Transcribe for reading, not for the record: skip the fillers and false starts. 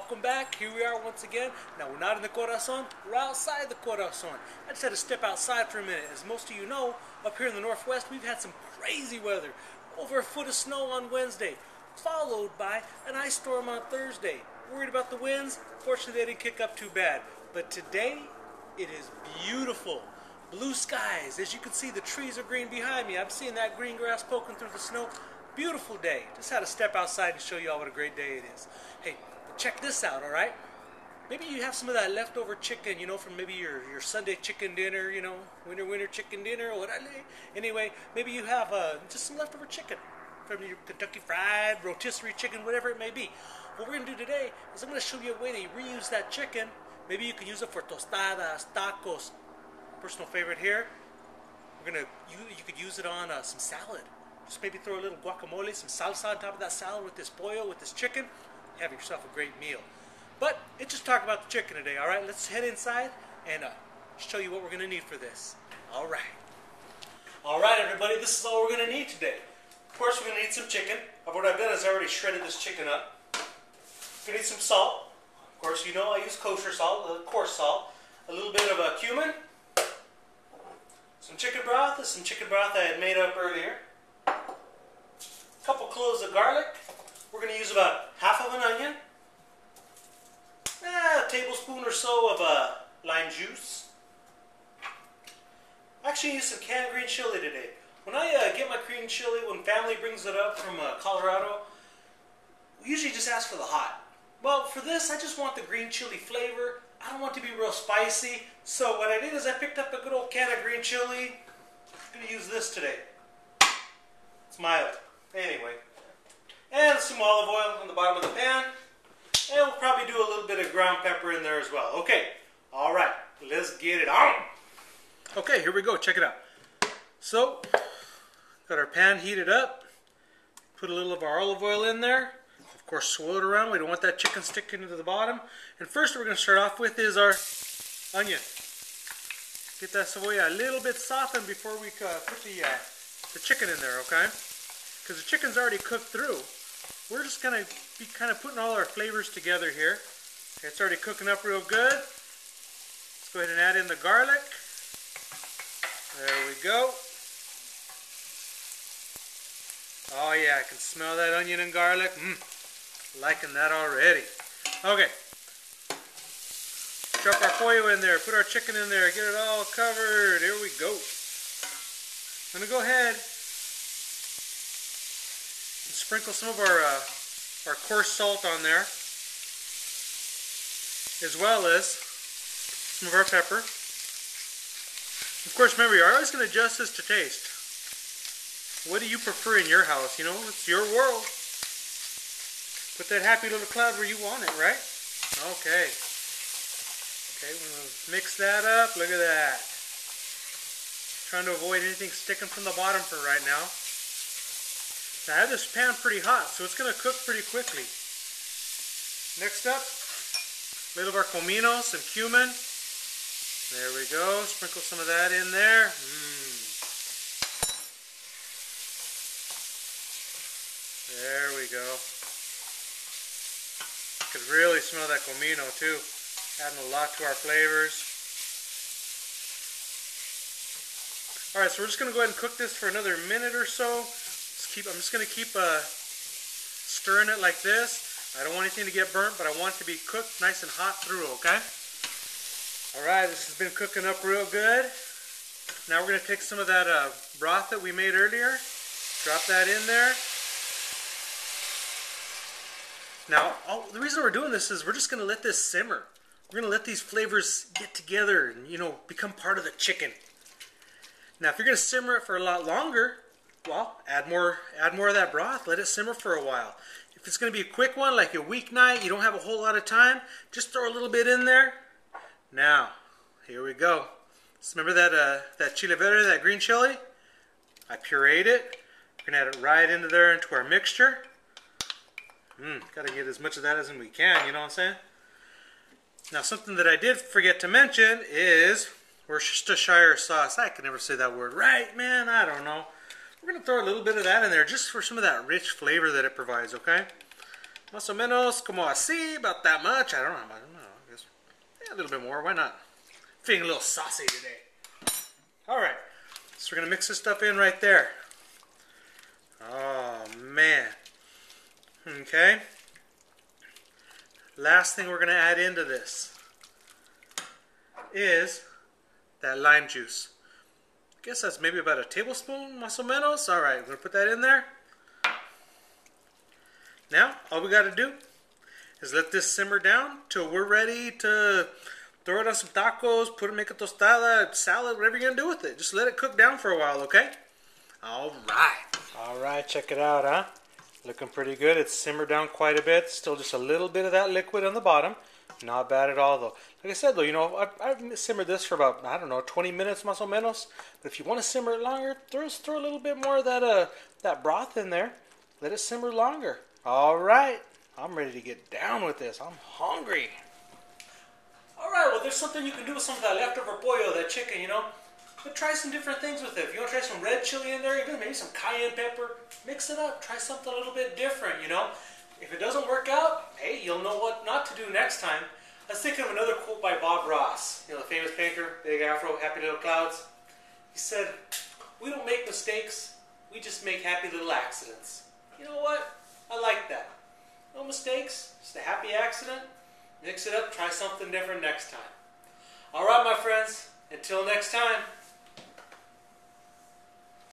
welcome back. Here we are once again. Now we're not in the Corazon, we're outside the Corazon. I just had to step outside for a minute. As most of you know, up here in the Northwest, we've had some crazy weather. Over a foot of snow on Wednesday, followed by an ice storm on Thursday. Worried about the winds? Fortunately, they didn't kick up too bad. But today, it is beautiful. Blue skies. As you can see, the trees are green behind me. I'm seeing that green grass poking through the snow. Beautiful day. Just had to step outside and show you all what a great day it is. Hey, check this out, alright? Maybe you have some of that leftover chicken, you know, from maybe your Sunday chicken dinner, you know, winter chicken dinner or whatever. Anyway, maybe you have just some leftover chicken from your Kentucky Fried, rotisserie chicken, whatever it may be. What we're going to do today is I'm going to show you a way to reuse that chicken. Maybe you can use it for tostadas, tacos. Personal favorite here, you could use it on some salad. Just maybe throw a little guacamole, some salsa on top of that salad with this pollo, with this chicken. Have yourself a great meal. But it's just talk about the chicken today, all right? Let's head inside and show you what we're going to need for this. All right. All right, everybody, this is all we're going to need today. Of course, we're going to need some chicken. What I've done is I already shredded this chicken up. We're going to need some salt. Of course, you know I use kosher salt, coarse salt. A little bit of cumin. Some chicken broth. This is some chicken broth I had made up earlier. A couple cloves of garlic. We're going to use about half of an onion. A tablespoon or so of lime juice. I actually use some canned green chili today. When I get my green chili, when family brings it up from Colorado, we usually just ask for the hot. Well, for this, I just want the green chili flavor. I don't want it to be real spicy. So what I did is I picked up a good old can of green chili. I'm going to use this today. It's mild. Anyway. And some olive oil on the bottom of the pan. And we'll probably do a little bit of ground pepper in there as well. Okay. Alright. Let's get it on. Okay, here we go. Check it out. So, got our pan heated up. Put a little of our olive oil in there. Of course, swirl it around. We don't want that chicken sticking to the bottom. And first, what we're going to start off with is our onion. Get that cebolla a little bit softened before we put the chicken in there, okay? Because the chicken's already cooked through. We're just going to be kind of putting all our flavors together here. Okay, it's already cooking up real good. Let's go ahead and add in the garlic. There we go. Oh yeah, I can smell that onion and garlic. Liking that already. Okay. Drop our pollo in there. Put our chicken in there. Get it all covered. Here we go. I'm going to go ahead and sprinkle some of our coarse salt on there, as well as some of our pepper. Of course, remember, you're always going to adjust this to taste. What do you prefer in your house? You know, it's your world. Put that happy little cloud where you want it, right? Okay. Okay, we're going to mix that up. Look at that. Trying to avoid anything sticking from the bottom for right now. Now, I have this pan pretty hot, so it's going to cook pretty quickly. Next up, a little of our comino, some cumin. There we go. Sprinkle some of that in there. There we go. You could really smell that comino too. Adding a lot to our flavors. Alright, so we're just going to go ahead and cook this for another minute or so. I'm just going to keep stirring it like this. I don't want anything to get burnt, but I want it to be cooked nice and hot through, okay? Alright, this has been cooking up real good. Now we're going to take some of that broth that we made earlier. Drop that in there. Now, the reason we're doing this is we're just going to let this simmer. We're going to let these flavors get together and, you know, become part of the chicken. Now, if you're going to simmer it for a lot longer, well, add more of that broth. Let it simmer for a while. If it's going to be a quick one, like a weeknight, you don't have a whole lot of time, just throw a little bit in there. Now, here we go. So remember that chile verde, that green chili? I pureed it. We're going to add it right into there into our mixture. Got to get as much of that as we can, you know what I'm saying? Now, something that I did forget to mention is Worcestershire sauce. I can never say that word right, man. I don't know. We're going to throw a little bit of that in there just for some of that rich flavor that it provides, okay? Más o menos como así, about that much. I don't know. I guess a little bit more. Why not? Feeling a little saucy today. All right. So we're going to mix this stuff in right there. Oh, man. Okay. Last thing we're going to add into this is that lime juice. I guess that's maybe about a tablespoon, más o menos. All right, we're going to put that in there. Now, all we got to do is let this simmer down till we're ready to throw it on some tacos, make a tostada, salad, whatever you're going to do with it. Just let it cook down for a while, okay? All right. All right, check it out, huh? Looking pretty good. It's simmered down quite a bit. Still just a little bit of that liquid on the bottom. Not bad at all, though. Like I said, though, you know, I've simmered this for about, I don't know, 20 minutes, más o menos. But if you want to simmer it longer, throw a little bit more of that broth in there. Let it simmer longer. All right. I'm ready to get down with this. I'm hungry. All right, well, there's something you can do with some of that leftover pollo, that chicken, you know. But try some different things with it. If you want to try some red chili in there, even maybe some cayenne pepper, mix it up. Try something a little bit different, you know. If it doesn't work out, hey, you'll know what not to do next time. I was thinking of another quote by Bob Ross, you know, the famous painter, big afro, happy little clouds. He said, "We don't make mistakes, we just make happy little accidents." You know what? I like that. No mistakes, just a happy accident. Mix it up, try something different next time. All right, my friends, until next time.